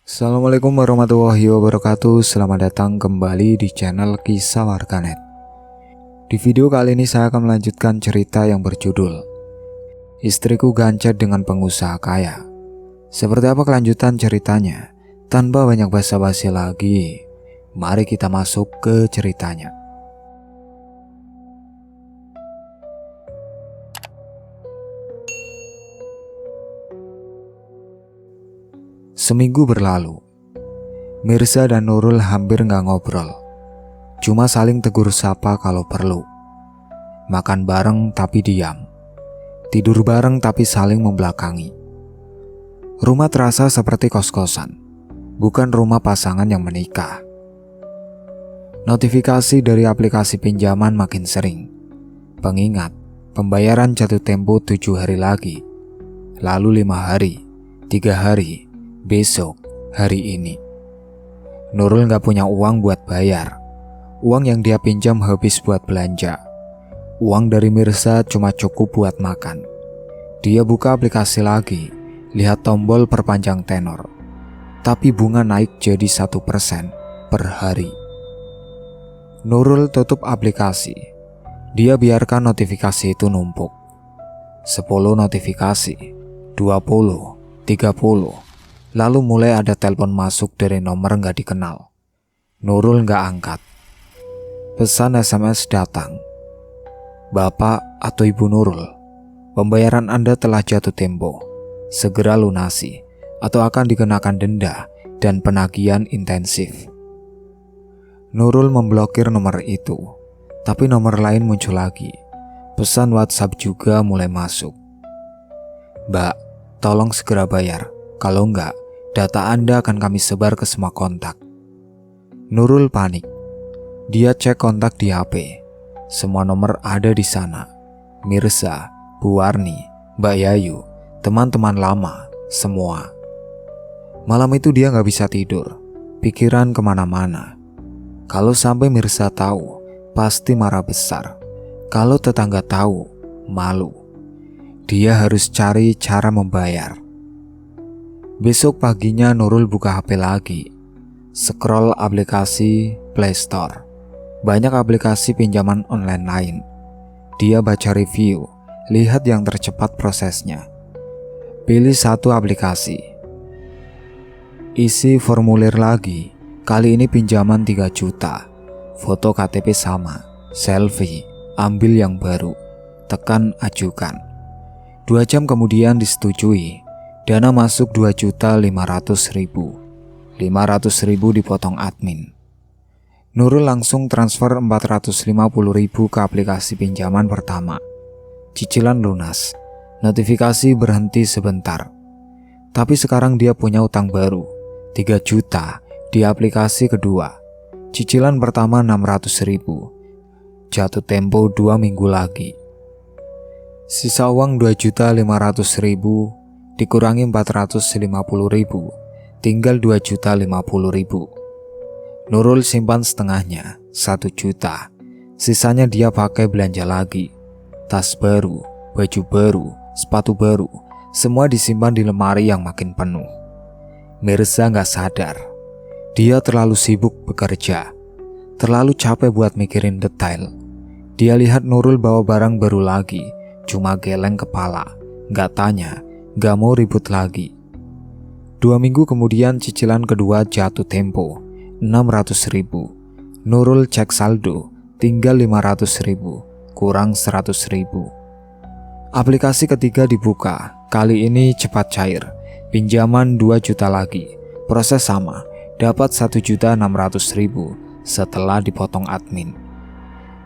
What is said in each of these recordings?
Assalamualaikum warahmatullahi wabarakatuh. Selamat datang kembali di channel Kisah Warganet. Di video kali ini saya akan melanjutkan cerita yang berjudul Istriku Gancet dengan Pengusaha Kaya. Seperti apa kelanjutan ceritanya? Tanpa banyak basa-basi lagi, mari kita masuk ke ceritanya. Seminggu berlalu, Mirza dan Nurul hampir gak ngobrol. Cuma saling tegur sapa kalau perlu. Makan bareng tapi diam. Tidur bareng tapi saling membelakangi. Rumah terasa seperti kos-kosan, bukan rumah pasangan yang menikah. Notifikasi dari aplikasi pinjaman makin sering. Pengingat, pembayaran jatuh tempo 7 hari lagi. Lalu 5 hari, 3 hari, besok, hari ini. Nurul gak punya uang buat bayar. Uang yang dia pinjam habis buat belanja. Uang dari Mirza cuma cukup buat makan. Dia buka aplikasi lagi, lihat tombol perpanjang tenor. Tapi bunga naik jadi 1% per hari. Nurul tutup aplikasi. Dia biarkan notifikasi itu numpuk. 10 notifikasi, 20, 30. Lalu mulai ada telepon masuk dari nomor gak dikenal. Nurul gak angkat. Pesan SMS datang. Bapak atau Ibu Nurul, pembayaran Anda telah jatuh tempo. Segera lunasi atau akan dikenakan denda dan penagihan intensif. Nurul memblokir nomor itu, tapi nomor lain muncul lagi. Pesan WhatsApp juga mulai masuk. Mbak, tolong segera bayar. Kalau enggak, data Anda akan kami sebar ke semua kontak. Nurul panik. Dia cek kontak di HP. Semua nomor ada di sana. Mirza, Bu Warni, Mbak Yayu, teman-teman lama, semua. Malam itu dia gak bisa tidur. Pikiran kemana-mana. Kalau sampai Mirza tahu, pasti marah besar. Kalau tetangga tahu, malu. Dia harus cari cara membayar. Besok paginya Nurul buka HP lagi. Scroll aplikasi Play Store. Banyak aplikasi pinjaman online lain. Dia baca review, lihat yang tercepat prosesnya. Pilih satu aplikasi. Isi formulir lagi. Kali ini pinjaman 3 juta. Foto KTP sama, selfie, ambil yang baru. Tekan ajukan. 2 jam kemudian disetujui. Dana masuk 2.500.000. 500.000 dipotong admin. Nurul langsung transfer 450.000 ke aplikasi pinjaman pertama. Cicilan lunas. Notifikasi berhenti sebentar. Tapi sekarang dia punya utang baru, 3 juta di aplikasi kedua. Cicilan pertama 600.000. Jatuh tempo 2 minggu lagi. Sisa uang 2.500.000 dikurangi 450.000, tinggal 2.050.000. Nurul simpan setengahnya, 1 juta. Sisanya dia pakai belanja lagi. Tas baru, baju baru, sepatu baru, semua disimpan di lemari yang makin penuh. Mirza gak sadar. Dia terlalu sibuk bekerja, terlalu capek buat mikirin detail. Dia lihat Nurul bawa barang baru lagi, cuma geleng kepala, gak tanya, gak mau ribut lagi. 2 minggu kemudian cicilan kedua jatuh tempo, 600.000. Nurul cek saldo, tinggal 500.000, kurang 100.000. Aplikasi ketiga dibuka, kali ini cepat cair. Pinjaman 2 juta lagi, proses sama, dapat 1.600.000 setelah dipotong admin.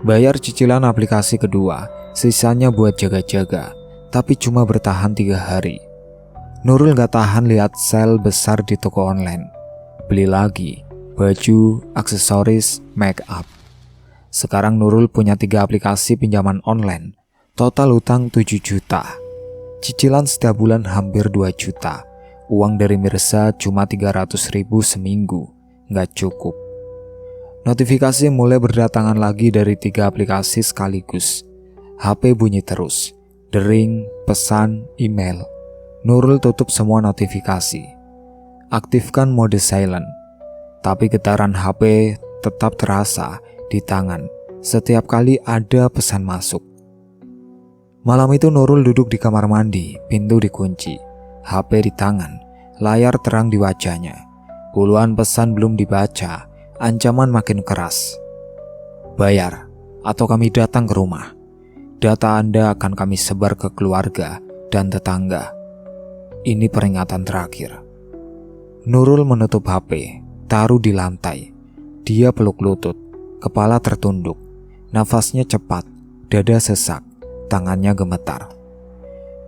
Bayar cicilan aplikasi kedua, sisanya buat jaga-jaga. Tapi cuma bertahan 3 hari. Nurul gak tahan lihat sale besar di toko online. Beli lagi, baju, aksesoris, make up. Sekarang Nurul punya 3 aplikasi pinjaman online. Total utang 7 juta. Cicilan setiap bulan hampir 2 juta. Uang dari Mirza cuma 300.000 seminggu. Gak cukup. Notifikasi mulai berdatangan lagi dari 3 aplikasi sekaligus. HP bunyi terus. Dering, pesan, email. Nurul tutup semua notifikasi. aktifkan mode silent. Tapi getaran HP tetap terasa di tangan setiap kali ada pesan masuk. Malam itu Nurul duduk di kamar mandi, pintu dikunci, HP di tangan, layar terang di wajahnya. Puluhan pesan belum dibaca, ancaman makin keras. Bayar, atau kami datang ke rumah. Data Anda akan kami sebar ke keluarga dan tetangga. Ini peringatan terakhir. Nurul menutup HP, taruh di lantai. Dia peluk lutut, kepala tertunduk, nafasnya cepat, dada sesak, tangannya gemetar.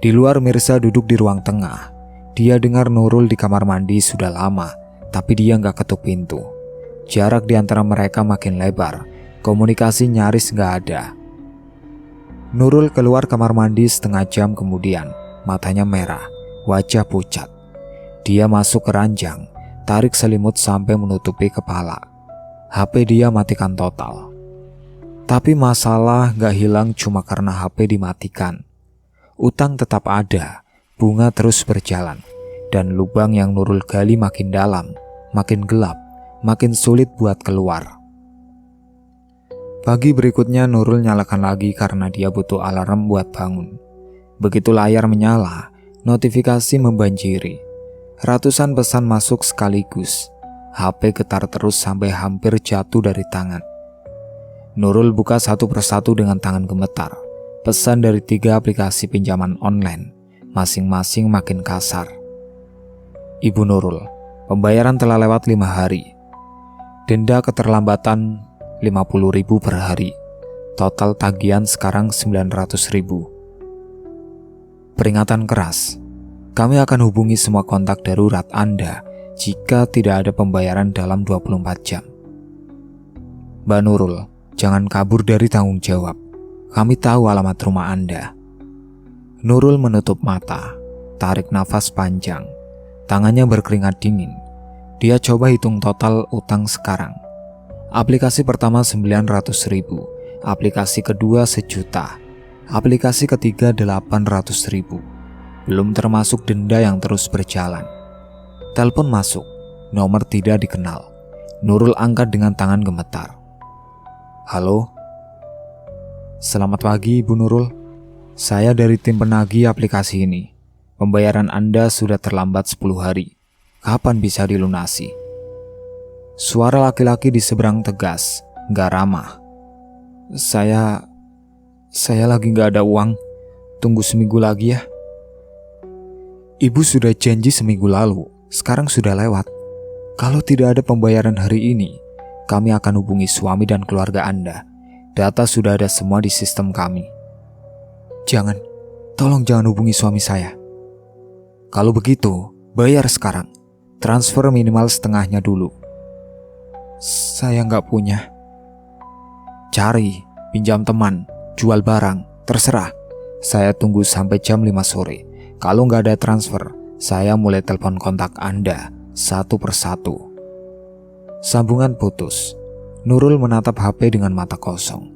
Di luar Mirsa duduk di ruang tengah. Dia dengar Nurul di kamar mandi sudah lama, tapi dia nggak ketuk pintu. Jarak di antara mereka makin lebar, komunikasi nyaris nggak ada. Nurul keluar kamar mandi setengah jam kemudian, matanya merah, wajah pucat. Dia masuk ke ranjang, tarik selimut sampai menutupi kepala. HP dia matikan total. Tapi masalah gak hilang cuma karena HP dimatikan. Utang tetap ada, bunga terus berjalan, dan lubang yang Nurul gali makin dalam, makin gelap, makin sulit buat keluar. Pagi berikutnya Nurul nyalakan lagi karena dia butuh alarm buat bangun. Begitu layar menyala, notifikasi membanjiri. Ratusan pesan masuk sekaligus. HP getar terus sampai hampir jatuh dari tangan. Nurul buka satu persatu dengan tangan gemetar. Pesan dari 3 aplikasi pinjaman online, masing-masing makin kasar. Ibu Nurul, pembayaran telah lewat 5 hari. Denda keterlambatan 50.000 per hari. Total tagihan sekarang 900.000. Peringatan keras. Kami akan hubungi semua kontak darurat Anda jika tidak ada pembayaran dalam 24 jam. Mbak Nurul, jangan kabur dari tanggung jawab. Kami tahu alamat rumah Anda. Nurul menutup mata, tarik nafas panjang. Tangannya berkeringat dingin. Dia coba hitung total utang sekarang. Aplikasi pertama 900.000, aplikasi kedua 1 juta, aplikasi ketiga 800.000. Belum termasuk denda yang terus berjalan. Telepon masuk, nomor tidak dikenal. Nurul angkat dengan tangan gemetar. Halo? Selamat pagi Ibu Nurul. Saya dari tim penagih aplikasi ini. Pembayaran Anda sudah terlambat 10 hari. Kapan bisa dilunasi? Suara laki-laki di seberang tegas, gak ramah. Saya lagi gak ada uang. Tunggu seminggu lagi ya. Ibu sudah janji seminggu lalu. Sekarang sudah lewat. Kalau tidak ada pembayaran hari ini, kami akan hubungi suami dan keluarga Anda. Data sudah ada semua di sistem kami. Jangan, tolong jangan hubungi suami saya. Kalau begitu, bayar sekarang. Transfer minimal setengahnya dulu. Saya nggak punya. Cari, pinjam teman, jual barang, terserah. Saya tunggu sampai jam 5 sore. Kalau nggak ada transfer, saya mulai telepon kontak Anda satu persatu. Sambungan putus. Nurul menatap HP dengan mata kosong.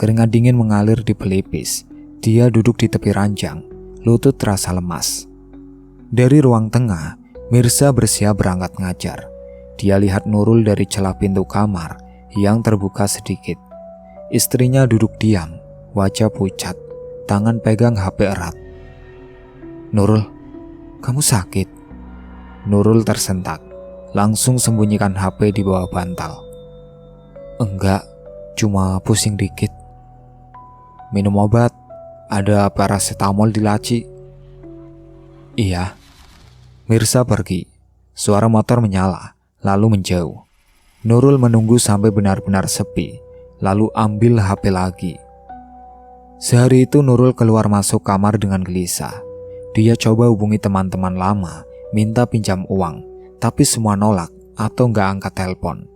Keringat dingin mengalir di pelipis. Dia duduk di tepi ranjang, lutut terasa lemas. Dari ruang tengah, Mirsa bersiap berangkat ngajar. Dia lihat Nurul dari celah pintu kamar yang terbuka sedikit. Istrinya duduk diam, wajah pucat, tangan pegang HP erat. Nurul, kamu sakit? Nurul tersentak, langsung sembunyikan HP di bawah bantal. Enggak, cuma pusing dikit. Minum obat, ada paracetamol di laci. Iya. Mirsa pergi. Suara motor menyala, lalu menjauh. Nurul menunggu sampai benar-benar sepi, lalu ambil HP lagi. Sehari itu Nurul keluar masuk kamar dengan gelisah. Dia coba hubungi teman-teman lama, minta pinjam uang, tapi semua nolak atau nggak angkat telepon.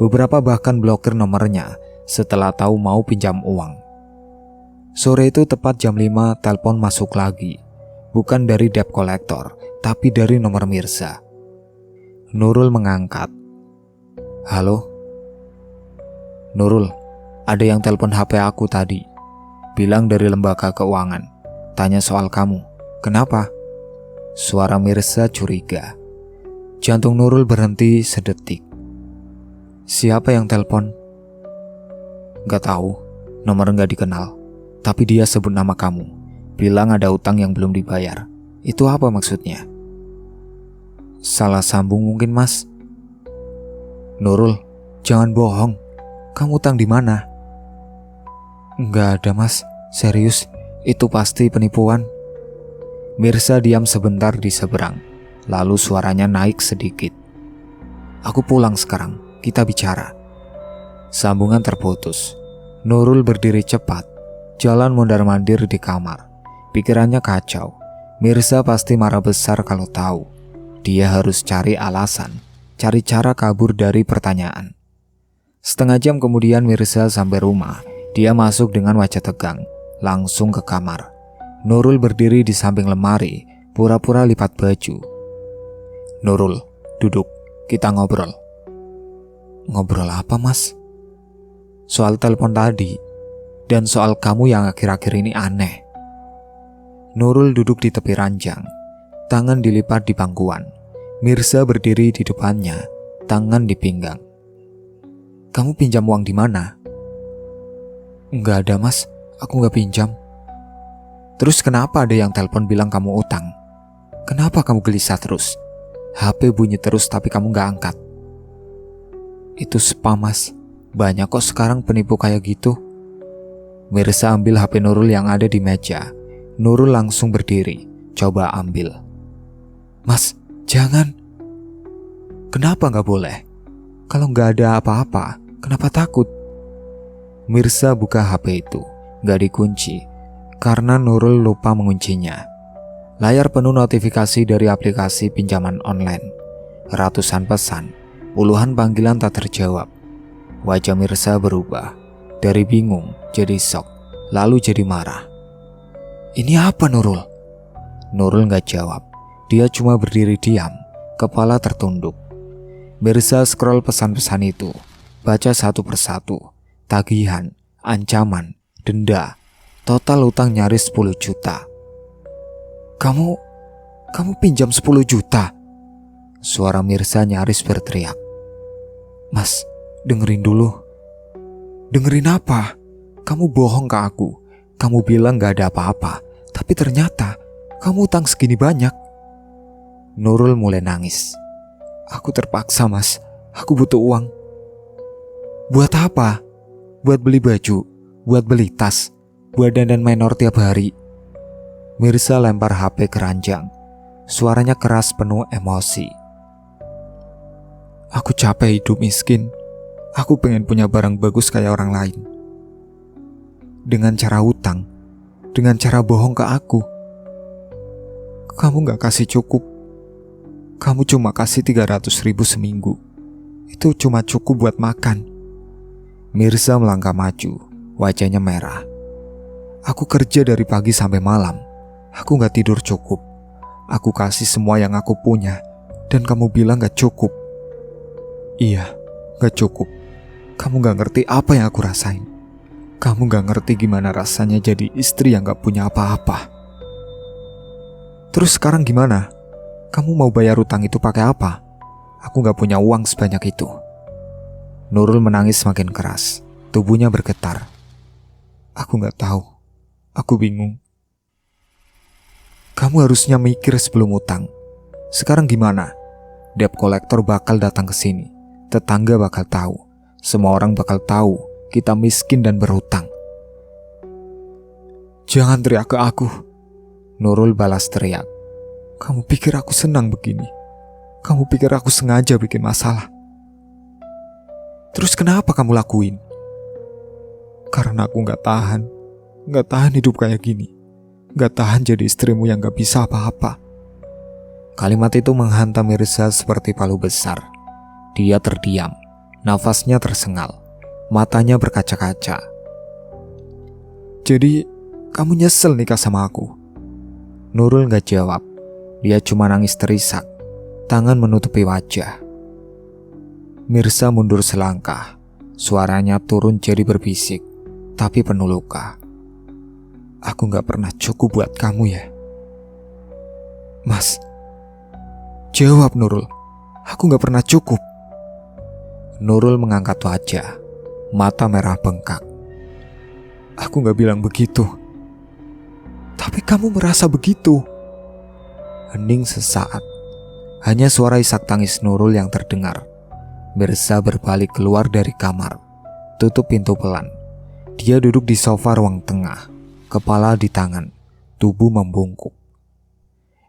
Beberapa bahkan blokir nomornya setelah tahu mau pinjam uang. Sore itu tepat jam 5 telepon masuk lagi. Bukan dari debt collector, tapi dari nomor Mirsa. Nurul mengangkat. Halo? Nurul, ada yang telepon HP aku tadi. Bilang dari lembaga keuangan. Tanya soal kamu. Kenapa? Suara Mirsa curiga. Jantung Nurul berhenti sedetik. Siapa yang telepon? Gak tahu, nomor gak dikenal. Tapi dia sebut nama kamu. Bilang ada utang yang belum dibayar. Itu apa maksudnya? Salah sambung mungkin, Mas. Nurul, jangan bohong. Kamu utang di mana? Enggak ada, Mas. Serius, itu pasti penipuan. Mirsa diam sebentar di seberang. Lalu suaranya naik sedikit. Aku pulang sekarang, kita bicara. Sambungan terputus. Nurul berdiri cepat, jalan mondar-mandir di kamar. Pikirannya kacau. Mirsa pasti marah besar kalau tahu. Dia harus cari alasan, cari cara kabur dari pertanyaan. Setengah jam kemudian Mirsa sampai rumah. Dia masuk dengan wajah tegang, langsung ke kamar. Nurul berdiri di samping lemari, pura-pura lipat baju. Nurul, duduk, kita ngobrol. Ngobrol apa, Mas? Soal telepon tadi, dan soal kamu yang akhir-akhir ini aneh. Nurul duduk di tepi ranjang, tangan dilipat di pangkuan. Mirsa berdiri di depannya, tangan di pinggang. Kamu pinjam uang di mana? Enggak ada, Mas, aku gak pinjam. Terus kenapa ada yang telepon bilang kamu utang? Kenapa kamu gelisah terus? HP bunyi terus tapi kamu gak angkat. Itu spam, Mas. Banyak kok sekarang penipu kayak gitu. Mirsa ambil HP Nurul yang ada di meja. Nurul langsung berdiri, coba ambil. Mas, jangan. Kenapa gak boleh? Kalau gak ada apa-apa, kenapa takut? Mirsa buka HP itu, gak dikunci, karena Nurul lupa menguncinya. Layar penuh notifikasi dari aplikasi pinjaman online. Ratusan pesan, puluhan panggilan tak terjawab. Wajah Mirsa berubah, dari bingung jadi shock, lalu jadi marah. Ini apa, Nurul? Nurul gak jawab, dia cuma berdiri diam, kepala tertunduk. Mirsa scroll pesan-pesan itu, baca satu persatu, tagihan, ancaman, denda, total utang nyaris 10 juta. Kamu pinjam 10 juta? Suara Mirsa nyaris berteriak. Mas, dengerin dulu. Dengerin apa? Kamu bohong ke aku. Kamu bilang gak ada apa-apa, tapi ternyata kamu utang segini banyak. Nurul mulai nangis. Aku terpaksa, Mas. Aku butuh uang. Buat apa? Buat beli baju, buat beli tas, buat dandan minor tiap hari. Mirsa lempar HP ke ranjang. Suaranya keras penuh emosi. Aku capek hidup miskin. Aku pengen punya barang bagus kayak orang lain. Dengan cara utang, dengan cara bohong ke aku. Kamu gak kasih cukup. Kamu cuma kasih 300.000 seminggu. Itu cuma cukup buat makan. Mirsa melangkah maju, wajahnya merah. Aku kerja dari pagi sampai malam. Aku gak tidur cukup. Aku kasih semua yang aku punya, dan kamu bilang gak cukup. Iya, gak cukup. Kamu gak ngerti apa yang aku rasain. Kamu gak ngerti gimana rasanya jadi istri yang gak punya apa-apa. Terus sekarang gimana? Kamu mau bayar utang itu pakai apa? Aku gak punya uang sebanyak itu. Nurul menangis semakin keras. Tubuhnya bergetar. Aku gak tahu. Aku bingung. Kamu harusnya mikir sebelum utang. Sekarang gimana? Debt collector bakal datang ke sini. Tetangga bakal tahu. Semua orang bakal tahu kita miskin dan berhutang. Jangan teriak ke aku. Nurul balas teriak. Kamu pikir aku senang begini? Kamu pikir aku sengaja bikin masalah? Terus kenapa kamu lakuin? Karena aku gak tahan hidup kayak gini. Gak tahan jadi istrimu yang gak bisa apa-apa. Kalimat itu menghantam Mirsa seperti palu besar. Dia terdiam, nafasnya tersengal, matanya berkaca-kaca. Jadi, kamu nyesel nikah sama aku? Nurul gak jawab. Dia cuma nangis terisak, tangan menutupi wajah. Mirsa mundur selangkah, suaranya turun jadi berbisik, tapi penuh luka. Aku gak pernah cukup buat kamu ya. Mas, jawab Nurul. Aku gak pernah cukup. Nurul mengangkat wajah, mata merah bengkak. Aku gak bilang begitu. Tapi kamu merasa begitu. Hening sesaat. Hanya suara isak tangis Nurul yang terdengar. Mirza berbalik keluar dari kamar, tutup pintu pelan. Dia duduk di sofa ruang tengah, kepala di tangan, tubuh membungkuk.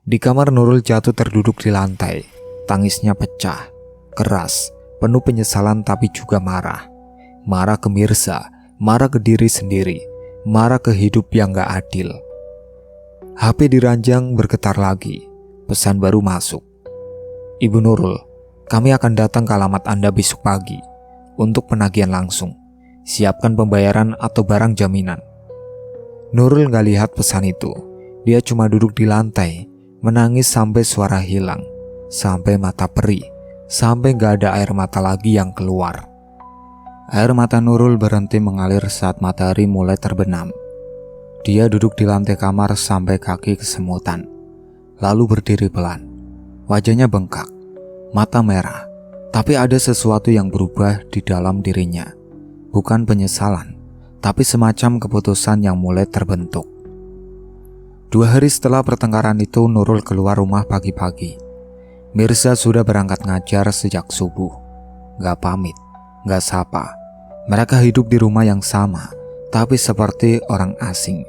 Di kamar Nurul jatuh terduduk di lantai. Tangisnya pecah, keras, penuh penyesalan tapi juga marah. Marah ke Mirza, marah ke diri sendiri, marah ke hidup yang gak adil. HP di ranjang bergetar lagi. Pesan baru masuk. Ibu Nurul, kami akan datang ke alamat Anda besok pagi untuk penagihan langsung. Siapkan pembayaran atau barang jaminan. Nurul gak lihat pesan itu. Dia cuma duduk di lantai, menangis sampai suara hilang, sampai mata perih, sampai gak ada air mata lagi yang keluar. Air mata Nurul berhenti mengalir saat matahari mulai terbenam. Dia duduk di lantai kamar sampai kaki kesemutan, lalu berdiri pelan. Wajahnya bengkak, mata merah, tapi ada sesuatu yang berubah di dalam dirinya. Bukan penyesalan, tapi semacam keputusan yang mulai terbentuk. 2 hari setelah pertengkaran itu, Nurul keluar rumah pagi-pagi. Mirza sudah berangkat ngajar sejak subuh. Gak pamit, gak sapa. Mereka hidup di rumah yang sama, tapi seperti orang asing.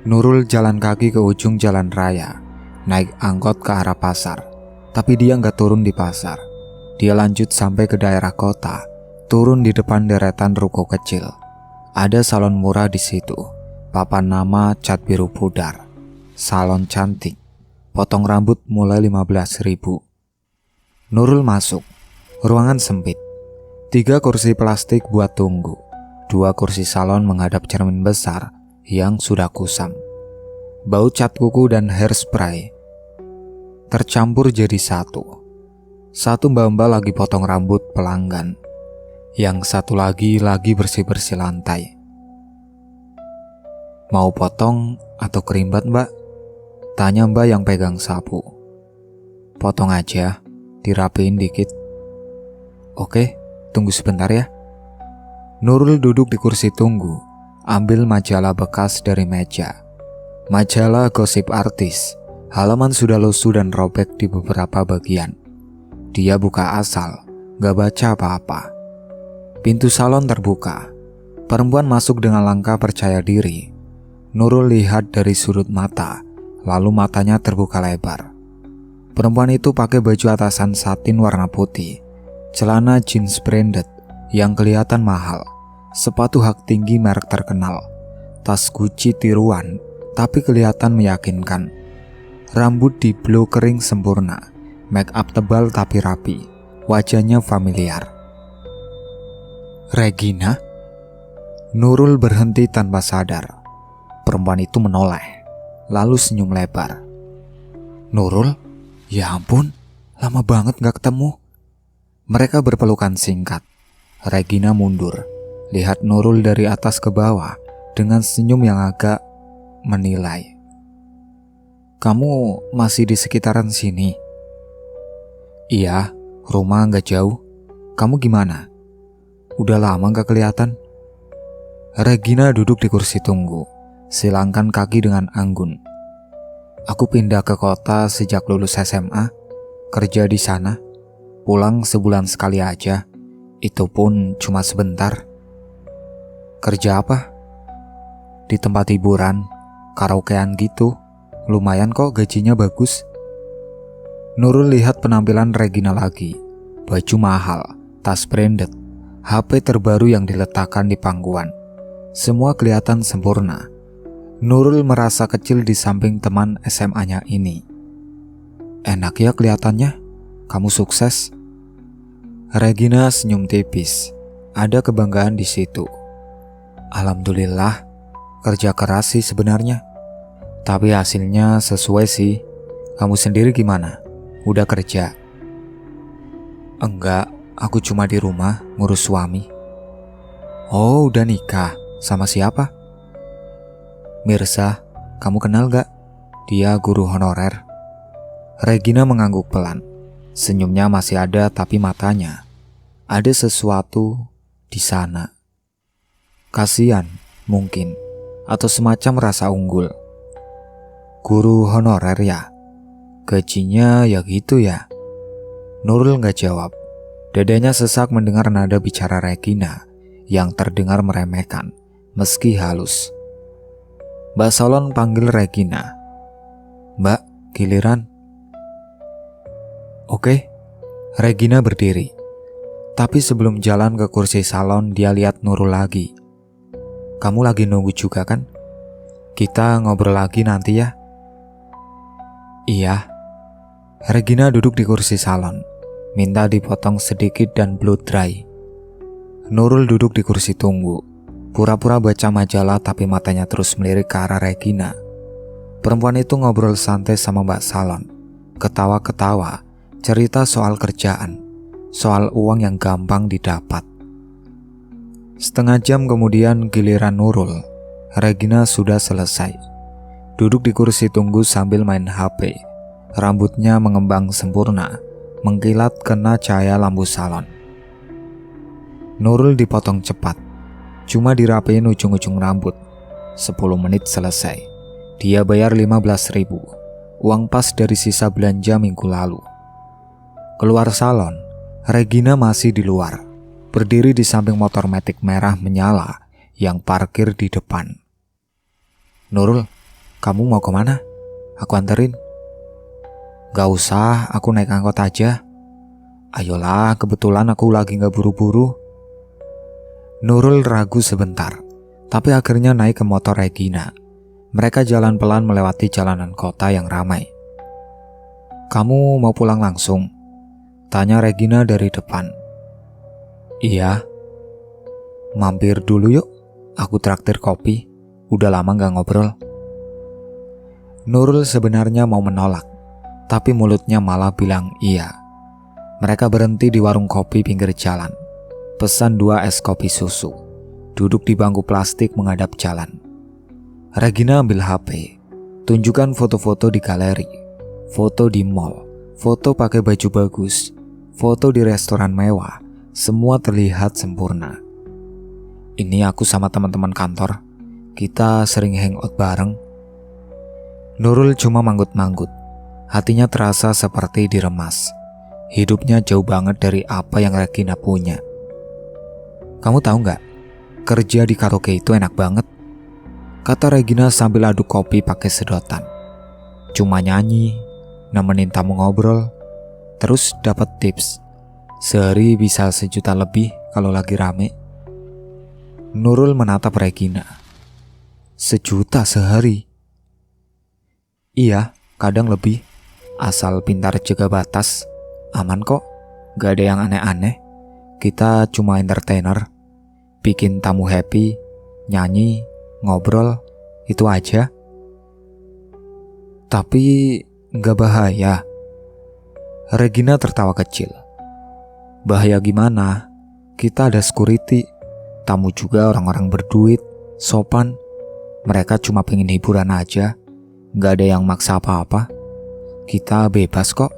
Nurul jalan kaki ke ujung jalan raya, naik angkot ke arah pasar. Tapi dia gak turun di pasar. Dia lanjut sampai ke daerah kota, turun di depan deretan ruko kecil. Ada salon murah di situ. Papan nama cat biru pudar. Salon cantik. Potong rambut mulai 15.000. Nurul masuk. Ruangan sempit. 3 kursi plastik buat tunggu. 2 kursi salon menghadap cermin besar yang sudah kusam. Bau cat kuku dan hairspray tercampur jadi satu. Satu mbak-mbak lagi potong rambut pelanggan. Yang satu lagi bersih-bersih lantai. Mau potong atau kerimbat, Mbak? Tanya Mbak yang pegang sapu. Potong aja, dirapiin dikit. Oke, tunggu sebentar ya. Nurul duduk di kursi tunggu, ambil majalah bekas dari meja. Majalah gosip artis. Halaman sudah lusuh dan robek di beberapa bagian. Dia buka asal, gak baca apa-apa. Pintu salon terbuka. Perempuan masuk dengan langkah percaya diri. Nurul lihat dari sudut mata, lalu matanya terbuka lebar. Perempuan itu pakai baju atasan satin warna putih, celana jeans branded yang kelihatan mahal, sepatu hak tinggi merek terkenal, tas Gucci tiruan tapi kelihatan meyakinkan. Rambut di blow kering sempurna, make up tebal tapi rapi, wajahnya familiar. Regina? Nurul berhenti tanpa sadar. Perempuan itu menoleh, lalu senyum lebar. Nurul? Ya ampun, lama banget gak ketemu. Mereka berpelukan singkat. Regina mundur, lihat Nurul dari atas ke bawah dengan senyum yang agak menilai. Kamu masih di sekitaran sini? Iya, rumah gak jauh. Kamu gimana? Udah lama gak kelihatan. Regina duduk di kursi tunggu, silangkan kaki dengan anggun. Aku pindah ke kota sejak lulus SMA, kerja di sana, pulang sebulan sekali aja, itu pun cuma sebentar. Kerja apa? Di tempat hiburan, karaokean gitu, lumayan kok gajinya bagus. Nurul lihat penampilan Regina lagi, baju mahal, tas branded, HP terbaru yang diletakkan di pangkuan. Semua kelihatan sempurna. Nurul merasa kecil di samping teman SMA-nya ini. Enak ya kelihatannya, kamu sukses. Regina senyum tipis, ada kebanggaan di situ. Alhamdulillah, kerja keras sih sebenarnya. Tapi hasilnya sesuai sih. Kamu sendiri gimana? Udah kerja? Enggak, aku cuma di rumah ngurus suami. Oh, udah nikah? Sama siapa? Mirza, kamu kenal gak? Dia guru honorer. Regina mengangguk pelan. Senyumnya masih ada tapi matanya ada sesuatu di sana. Kasihan mungkin, atau semacam rasa unggul. Guru honorer ya? Gajinya ya gitu ya? Nurul gak jawab. Dadanya sesak mendengar nada bicara Regina yang terdengar meremehkan, meski halus. Mbak Salon panggil Regina. Mbak, giliran. Oke, Regina berdiri. Tapi sebelum jalan ke kursi salon, dia lihat Nurul lagi. Kamu lagi nunggu juga kan? Kita ngobrol lagi nanti ya? Iya. Regina duduk di kursi salon, minta dipotong sedikit dan blow dry. Nurul duduk di kursi tunggu, pura-pura baca majalah tapi matanya terus melirik ke arah Regina. Perempuan itu ngobrol santai sama Mbak Salon, ketawa-ketawa, cerita soal kerjaan, soal uang yang gampang didapat. Setengah jam kemudian giliran Nurul. Regina sudah selesai. Duduk di kursi tunggu sambil main HP. Rambutnya mengembang sempurna, mengkilat kena cahaya lampu salon. Nurul dipotong cepat, cuma dirapiin ujung-ujung rambut. 10 menit selesai. Dia bayar 15.000, uang pas dari sisa belanja minggu lalu. Keluar salon, Regina masih di luar, berdiri di samping motor Matic merah menyala yang parkir di depan. Nurul, kamu mau kemana? Aku anterin. Gak usah, aku naik angkot aja. Ayolah, kebetulan aku lagi gak buru-buru. Nurul ragu sebentar, tapi akhirnya naik ke motor Regina. Mereka jalan pelan melewati jalanan kota yang ramai. Kamu mau pulang langsung? Tanya Regina dari depan. Iya. Mampir dulu yuk, aku traktir kopi. Udah lama gak ngobrol. Nurul sebenarnya mau menolak, tapi mulutnya malah bilang iya. Mereka berhenti di warung kopi pinggir jalan. Pesan 2 es kopi susu. Duduk di bangku plastik menghadap jalan. Regina ambil HP. Tunjukkan foto-foto di galeri. Foto di mall. Foto pakai baju bagus. Foto di restoran mewah. Semua terlihat sempurna. Ini aku sama teman-teman kantor. Kita sering hangout bareng. Nurul cuma manggut-manggut. Hatinya terasa seperti diremas. Hidupnya jauh banget dari apa yang Regina punya. Kamu tahu gak? Kerja di karaoke itu enak banget. Kata Regina sambil aduk kopi pakai sedotan. Cuma nyanyi, nemenin tamu ngobrol, terus dapat tips. Sehari bisa 1 juta lebih kalau lagi rame. Nurul menatap Regina. 1 juta sehari? Iya, kadang lebih. Asal pintar jaga batas, aman kok. Gak ada yang aneh-aneh. Kita cuma entertainer. Bikin tamu happy, nyanyi, ngobrol, itu aja. Tapi gak bahaya? Regina tertawa kecil. Bahaya gimana? Kita ada security. Tamu juga orang-orang berduit, sopan. Mereka cuma pengen hiburan aja. Gak ada yang maksa apa-apa. Kita bebas kok.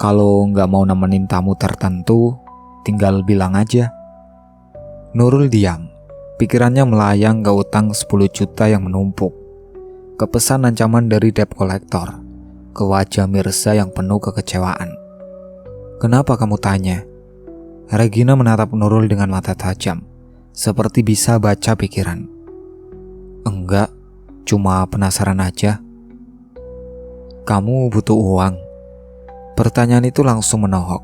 Kalau gak mau nemenin tamu tertentu, tinggal bilang aja. Nurul diam. Pikirannya melayang ke utang 10 juta yang menumpuk, ke pesan ancaman dari debt collector, ke wajah Mirza yang penuh kekecewaan. Kenapa kamu tanya? Regina menatap Nurul dengan mata tajam, seperti bisa baca pikiran. Enggak, cuma penasaran aja. Kamu butuh uang? Pertanyaan itu langsung menohok.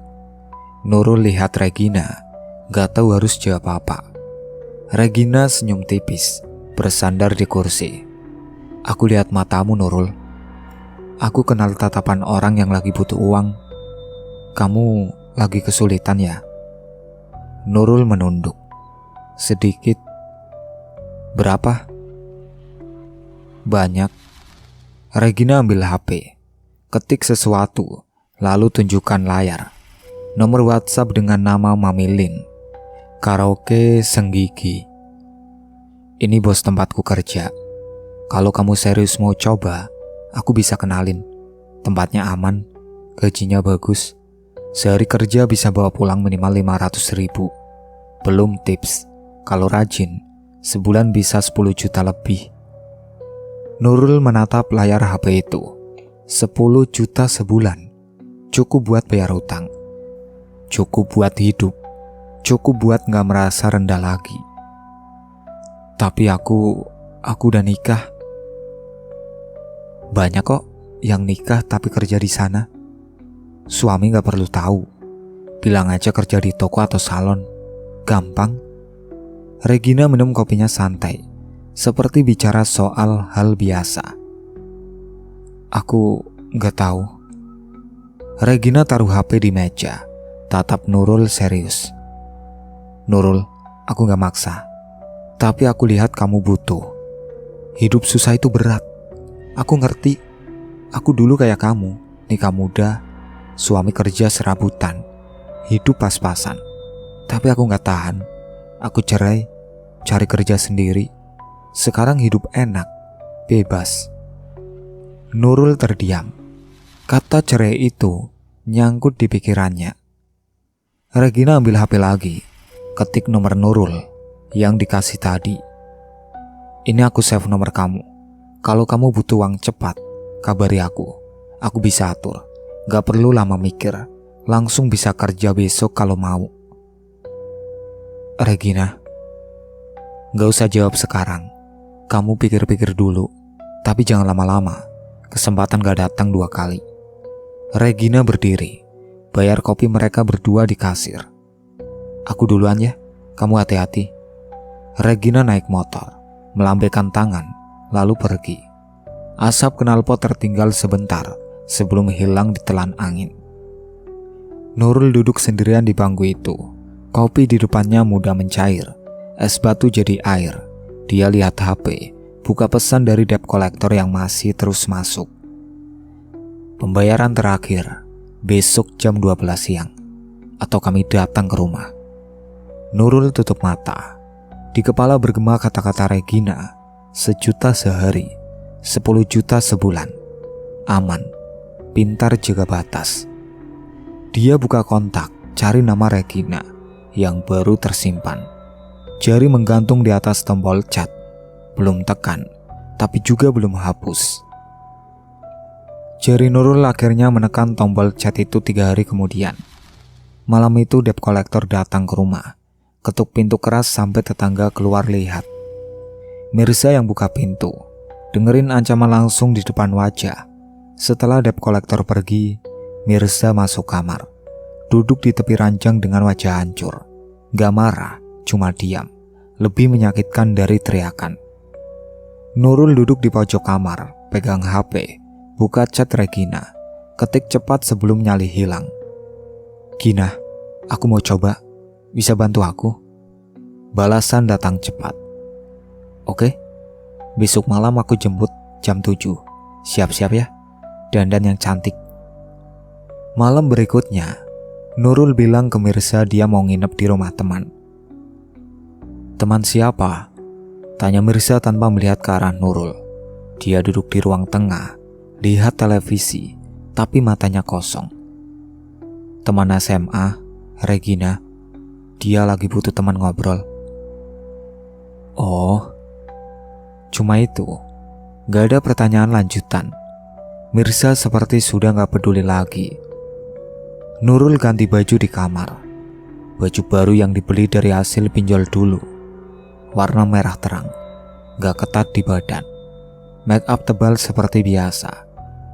Nurul lihat Regina, gak tahu harus jawab apa. Regina senyum tipis, bersandar di kursi. Aku lihat matamu, Nurul. Aku kenal tatapan orang yang lagi butuh uang. Kamu lagi kesulitan ya? Nurul menunduk. Sedikit. Berapa? Banyak. Regina ambil HP, ketik sesuatu, lalu tunjukkan layar. Nomor WhatsApp dengan nama Mami Lin. Karaoke Senggigi. Ini bos tempatku kerja. Kalau kamu serius mau coba, aku bisa kenalin. Tempatnya aman, gajinya bagus. Sehari kerja bisa bawa pulang minimal 500.000. Belum tips, kalau rajin, sebulan bisa 10 juta lebih. Nurul menatap layar HP itu. 10 juta sebulan. Cukup buat bayar hutang. Cukup buat hidup. Cukup buat gak merasa rendah lagi. Tapi aku udah nikah. Banyak kok yang nikah tapi kerja di sana. Suami gak perlu tahu. Bilang aja kerja di toko atau salon. Gampang. Regina minum kopinya santai, seperti bicara soal hal biasa. Aku gak tahu. Regina taruh HP di meja, tatap Nurul serius. Nurul, aku gak maksa. Tapi aku lihat kamu butuh. Hidup susah itu berat. Aku ngerti. Aku dulu kayak kamu, nikah muda, suami kerja serabutan, hidup pas-pasan. Tapi aku gak tahan. Aku cerai, cari kerja sendiri. Sekarang hidup enak, bebas. Nurul terdiam. Kata cerai itu nyangkut di pikirannya. Regina ambil HP lagi, ketik nomor Nurul yang dikasih tadi. Ini aku save nomor kamu. Kalau kamu butuh uang cepat, kabari aku. Aku bisa atur. Gak perlu lama mikir. Langsung bisa kerja besok kalau mau. Regina, gak usah jawab sekarang. Kamu pikir-pikir dulu. Tapi jangan lama-lama. Kesempatan gak datang 2 kali. Regina berdiri. Bayar kopi mereka berdua di kasir. Aku duluan ya. Kamu hati-hati. Regina naik motor, melambaikan tangan, lalu pergi. Asap knalpot tertinggal sebentar sebelum hilang ditelan angin. Nurul duduk sendirian di bangku itu. Kopi di depannya mudah mencair. Es batu jadi air. Dia lihat HP, buka pesan dari debt collector yang masih terus masuk. Pembayaran terakhir besok jam 12 siang. Atau kami datang ke rumah. Nurul tutup mata. Di kepala bergema kata-kata Regina. 1 juta sehari, 10 juta sebulan. Aman, pintar jaga batas. Dia buka kontak, cari nama Regina yang baru tersimpan. Jari menggantung di atas tombol chat. Belum tekan, tapi juga belum hapus. Jari Nurul akhirnya menekan tombol chat itu 3 hari kemudian. Malam itu debt collector datang ke rumah. Ketuk pintu keras sampai tetangga keluar lihat. Mirza yang buka pintu, dengerin ancaman langsung di depan wajah. Setelah debt collector pergi, Mirza masuk kamar. Duduk di tepi ranjang dengan wajah hancur. Gak marah, cuma diam. Lebih menyakitkan dari teriakan. Nurul duduk di pojok kamar, pegang HP, buka chat Regina. Ketik cepat sebelum nyali hilang. Gina, aku mau coba. Bisa bantu aku? Balasan datang cepat. Oke, besok malam aku jemput jam 7. Siap-siap ya, dandan yang cantik. Malam berikutnya, Nurul bilang ke Mirza dia mau nginep di rumah teman. Teman siapa? Tanya Mirza tanpa melihat ke arah Nurul. Dia duduk di ruang tengah, lihat televisi, tapi matanya kosong. Teman SMA, Regina. Dia lagi butuh teman ngobrol. Oh, cuma itu. Gak ada pertanyaan lanjutan. Mirza seperti sudah gak peduli lagi. Nurul ganti baju di kamar. Baju baru yang dibeli dari hasil pinjol dulu. Warna merah terang, gak ketat di badan. Make up tebal seperti biasa,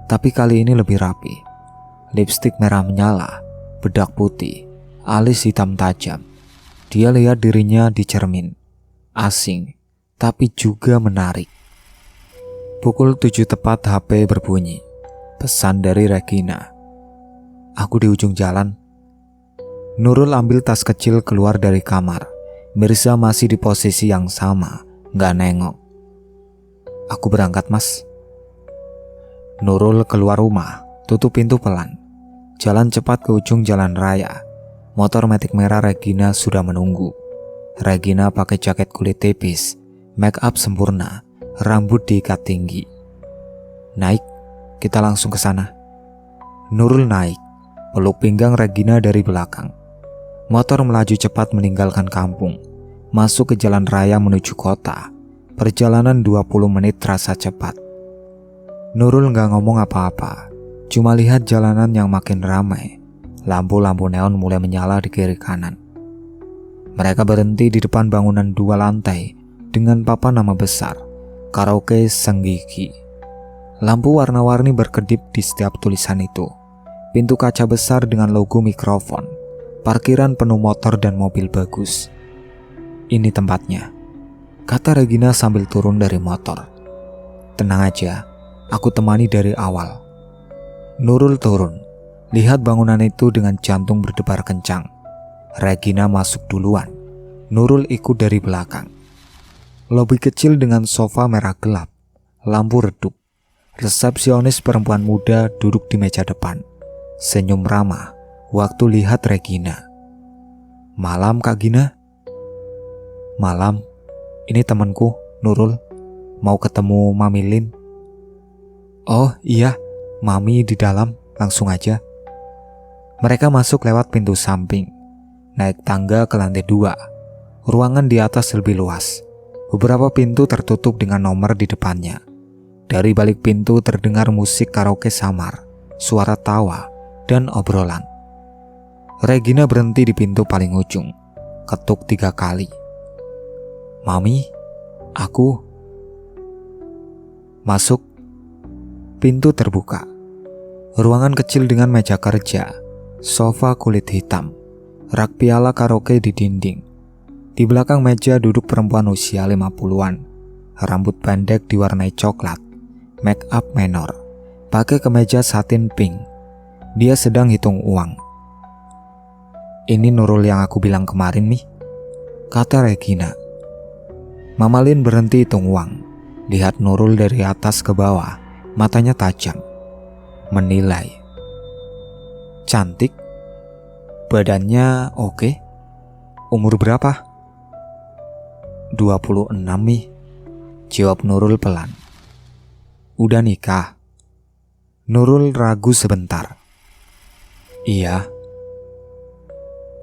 tapi kali ini lebih rapi. Lipstik merah menyala, bedak putih, alis hitam tajam. Dia lihat dirinya di cermin. Asing, tapi juga menarik. Pukul 7 tepat HP berbunyi. Pesan dari Regina. Aku di ujung jalan. Nurul ambil tas kecil keluar dari kamar. Mirza masih di posisi yang sama, gak nengok. Aku berangkat mas. Nurul keluar rumah, tutup pintu pelan. Jalan cepat ke ujung jalan raya. Motor matic merah Regina sudah menunggu. Regina pakai jaket kulit tipis, make up sempurna, rambut diikat tinggi. Naik, kita langsung ke sana. Nurul naik. meluk pinggang Regina dari belakang. Motor melaju cepat meninggalkan kampung, masuk ke jalan raya menuju kota. Perjalanan 20 menit terasa cepat. Nurul gak ngomong apa-apa, cuma lihat jalanan yang makin ramai. Lampu-lampu neon mulai menyala di kiri kanan. Mereka berhenti di depan bangunan 2 lantai dengan papan nama besar, Karaoke Senggigi. Lampu warna-warni berkedip di setiap tulisan itu. Pintu kaca besar dengan logo mikrofon. Parkiran penuh motor dan mobil bagus. Ini tempatnya, kata Regina sambil turun dari motor. Tenang aja, aku temani dari awal. Nurul turun, lihat bangunan itu dengan jantung berdebar kencang. Regina masuk duluan, Nurul ikut dari belakang. Lobi kecil dengan sofa merah gelap, lampu redup. Resepsionis perempuan muda duduk di meja depan, senyum ramah waktu lihat Regina. Malam Kak Gina? Malam, ini temanku, Nurul. Mau ketemu Mami Lin. Oh iya, Mami di dalam, langsung aja. Mereka masuk lewat pintu samping, naik tangga ke lantai 2. Ruangan di atas lebih luas. Beberapa pintu tertutup dengan nomor di depannya. Dari balik pintu terdengar musik karaoke samar, suara tawa, dan obrolan. Regina berhenti di pintu paling ujung, ketuk 3 kali. Mami, aku. Masuk. Pintu terbuka. Ruangan kecil dengan meja kerja, sofa kulit hitam, rak piala karaoke di dinding. Di belakang meja duduk perempuan usia 50-an, rambut pendek diwarnai coklat, make up menor, pakai kemeja satin pink. Dia sedang hitung uang. Ini Nurul yang aku bilang kemarin, Mi, kata Regina. Mama Lin berhenti hitung uang, lihat Nurul dari atas ke bawah, matanya tajam, menilai. Cantik, badannya oke. Umur berapa? 26, Mi, jawab Nurul pelan. Udah nikah? Nurul ragu sebentar. Iya.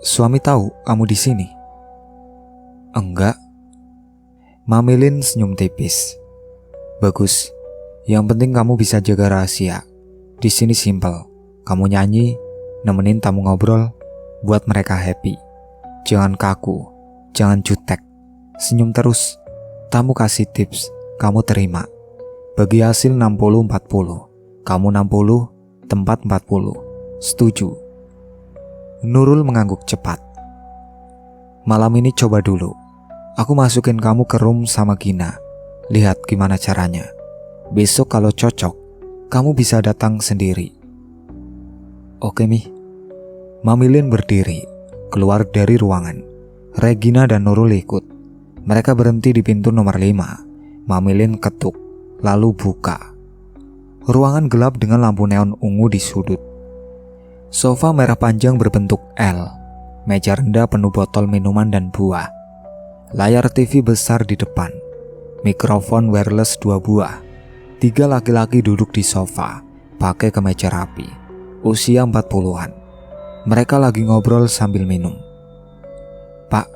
Suami tahu kamu di sini? Enggak. Mami Lin senyum tipis. Bagus. Yang penting kamu bisa jaga rahasia. Di sini simpel. Kamu nyanyi, nemenin tamu ngobrol, buat mereka happy. Jangan kaku, jangan jutek. Senyum terus. Tamu kasih tips, kamu terima. Bagi hasil 60-40. Kamu 60, tempat 40. Setuju? Nurul mengangguk cepat. Malam ini coba dulu. Aku masukin kamu ke room sama Gina. Lihat gimana caranya. Besok kalau cocok, kamu bisa datang sendiri. Oke, Mi. Mami Lin berdiri, keluar dari ruangan. Regina dan Nurul ikut. Mereka berhenti di pintu nomor 5. Mami Lin ketuk, lalu buka. Ruangan gelap dengan lampu neon ungu di sudut. Sofa merah panjang berbentuk L, meja rendah penuh botol minuman dan buah. Layar TV besar di depan, mikrofon wireless 2 buah. 3 laki-laki duduk di sofa, pakai kemeja rapi, usia 40-an. Mereka lagi ngobrol sambil minum. Pak,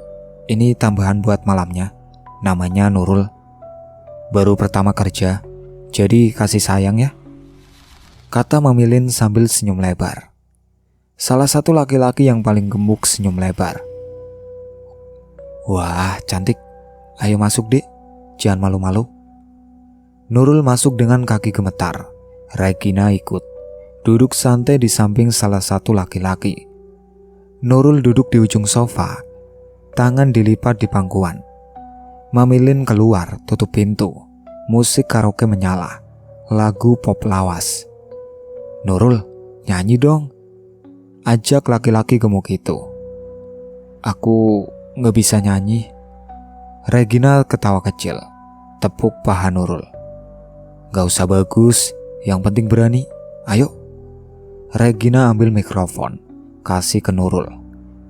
ini tambahan buat malamnya, namanya Nurul. Baru pertama kerja, jadi kasih sayang ya, kata Mami Lin sambil senyum lebar. Salah satu laki-laki yang paling gemuk senyum lebar. Wah, cantik. Ayo masuk, Dek. Jangan malu-malu. Nurul masuk dengan kaki gemetar. Regina ikut. Duduk santai di samping salah satu laki-laki. Nurul duduk di ujung sofa, tangan dilipat di pangkuan. Mami Lin keluar, tutup pintu. Musik karaoke menyala. Lagu pop lawas. Nurul, nyanyi dong, ajak laki-laki gemuk itu. Aku gak bisa nyanyi. Regina ketawa kecil, tepuk paha Nurul. Gak usah bagus, yang penting berani. Ayo. Regina ambil mikrofon, kasih ke Nurul.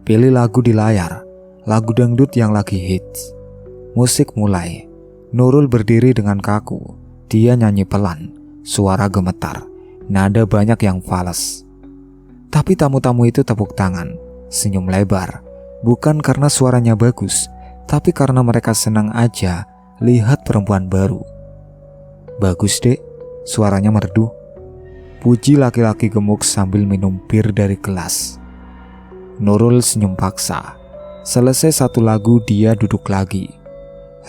Pilih lagu di layar, lagu dangdut yang lagi hits. Musik mulai. Nurul berdiri dengan kaku. Dia nyanyi pelan, suara gemetar, nada banyak yang fales. Tapi tamu-tamu itu tepuk tangan, senyum lebar, bukan karena suaranya bagus, tapi karena mereka senang aja lihat perempuan baru. "Bagus dek," suaranya merdu. Puji laki-laki gemuk sambil minum bir dari gelas. Nurul senyum paksa. Selesai satu lagu dia duduk lagi.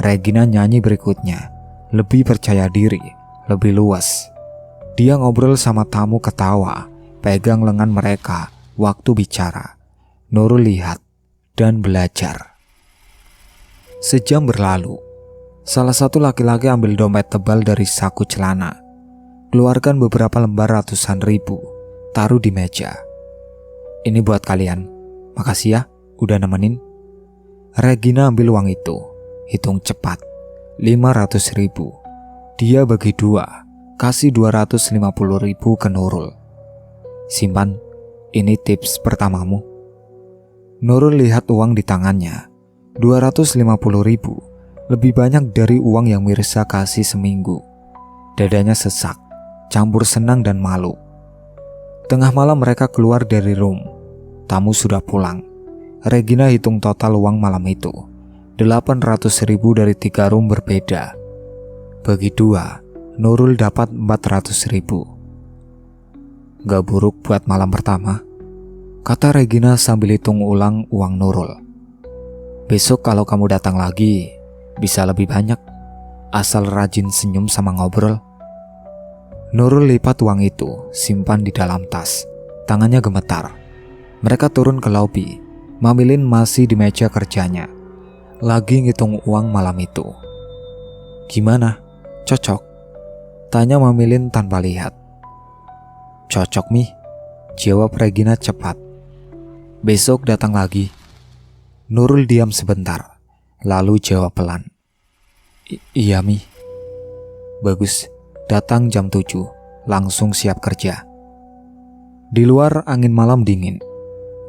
Regina nyanyi berikutnya, lebih percaya diri, lebih luas. Dia ngobrol sama tamu ketawa, pegang lengan mereka waktu bicara. Nurul lihat dan belajar. Sejam berlalu. Salah satu laki-laki ambil dompet tebal dari saku celana, keluarkan beberapa lembar ratusan ribu, taruh di meja. "Ini buat kalian. Makasih ya, udah nemenin." Regina ambil uang itu, hitung cepat, 500 ribu. Dia bagi dua, kasih 250 ribu ke Nurul. "Simpan, ini tips pertamamu." Nurul lihat uang di tangannya, 250 ribu, lebih banyak dari uang yang Mirza kasih seminggu. Dadanya sesak, campur senang dan malu. Tengah malam mereka keluar dari room. Tamu sudah pulang. Regina hitung total uang malam itu, 800 ribu dari 3 room berbeda. Bagi dua, Nurul dapat 400 ribu. "Gak buruk buat malam pertama," kata Regina sambil hitung ulang uang Nurul. "Besok kalau kamu datang lagi, bisa lebih banyak, asal rajin senyum sama ngobrol." Nurul lipat uang itu, simpan di dalam tas. Tangannya gemetar. Mereka turun ke lobi. Mamilin masih di meja kerjanya, lagi ngitung uang malam itu. "Gimana? Cocok?" tanya Mamilin tanpa lihat. "Cocok, Mi," jawab Regina cepat. "Besok datang lagi." Nurul diam sebentar, lalu jawab pelan. Iya, Mi." "Bagus, datang jam 7, langsung siap kerja." Di luar angin malam dingin.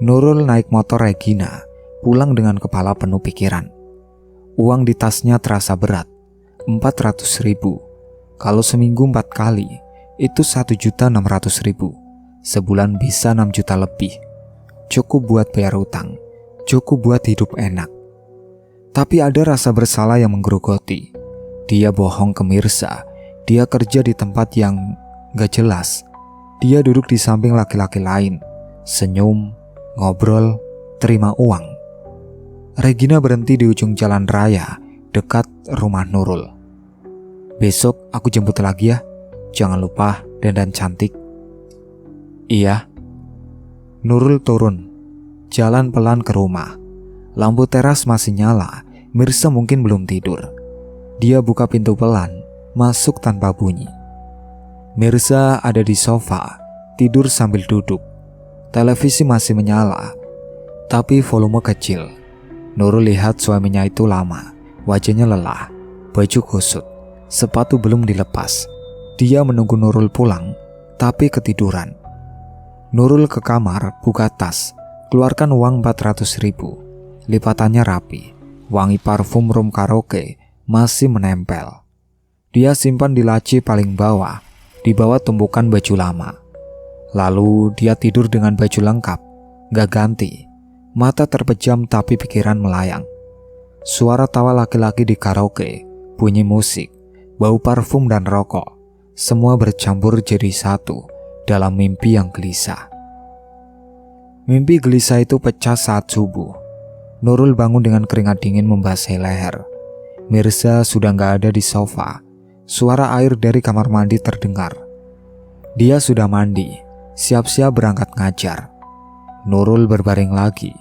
Nurul naik motor Regina, pulang dengan kepala penuh pikiran. Uang di tasnya terasa berat, 400 ribu. Kalau seminggu 4 kali, itu 1.600.000. Sebulan bisa 6 juta lebih. Cukup buat bayar utang, cukup buat hidup enak. Tapi ada rasa bersalah yang menggerogoti. Dia bohong ke Mirza, dia kerja di tempat yang gak jelas. Dia duduk di samping laki-laki lain, senyum, ngobrol, terima uang. Regina berhenti di ujung jalan raya, dekat rumah Nurul. "Besok aku jemput lagi ya, jangan lupa dandan cantik." "Iya." Nurul turun, jalan pelan ke rumah. Lampu teras masih nyala, Mirza mungkin belum tidur. Dia buka pintu pelan, masuk tanpa bunyi. Mirza ada di sofa, tidur sambil duduk. Televisi masih menyala, tapi volume kecil. Nurul lihat suaminya itu lama, wajahnya lelah, baju kusut, sepatu belum dilepas. Dia menunggu Nurul pulang, tapi ketiduran. Nurul ke kamar, buka tas, keluarkan uang 400 ribu. Lipatannya rapi, wangi parfum room karaoke masih menempel. Dia simpan di laci paling bawah, di bawah tumpukan baju lama. Lalu dia tidur dengan baju lengkap, gak ganti. Mata terpejam tapi pikiran melayang. Suara tawa laki-laki di karaoke, bunyi musik, bau parfum dan rokok, semua bercampur jadi satu dalam mimpi yang gelisah. Mimpi gelisah itu pecah saat subuh. Nurul bangun dengan keringat dingin membasahi leher. Mirza sudah gak ada di sofa. Suara air dari kamar mandi terdengar. Dia sudah mandi, siap-siap berangkat ngajar. Nurul berbaring lagi,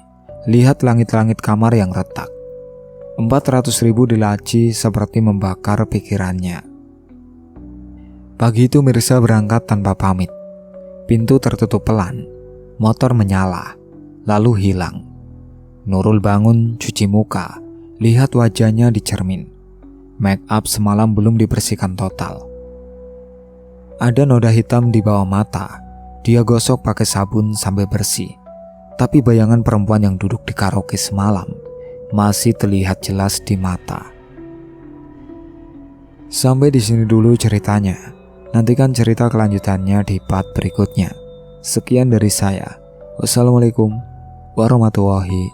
lihat langit-langit kamar yang retak. 400 ribu di laci seperti membakar pikirannya. Pagi itu Mirza berangkat tanpa pamit. Pintu tertutup pelan, motor menyala, lalu hilang. Nurul bangun, cuci muka, lihat wajahnya di cermin. Make up semalam belum dibersihkan total. Ada noda hitam di bawah mata. Dia gosok pakai sabun sampai bersih. Tapi bayangan perempuan yang duduk di karaoke semalam masih terlihat jelas di mata. Sampai di sini dulu ceritanya. Nantikan cerita kelanjutannya di part berikutnya. Sekian dari saya. Wassalamualaikum warahmatullahi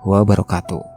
wabarakatuh.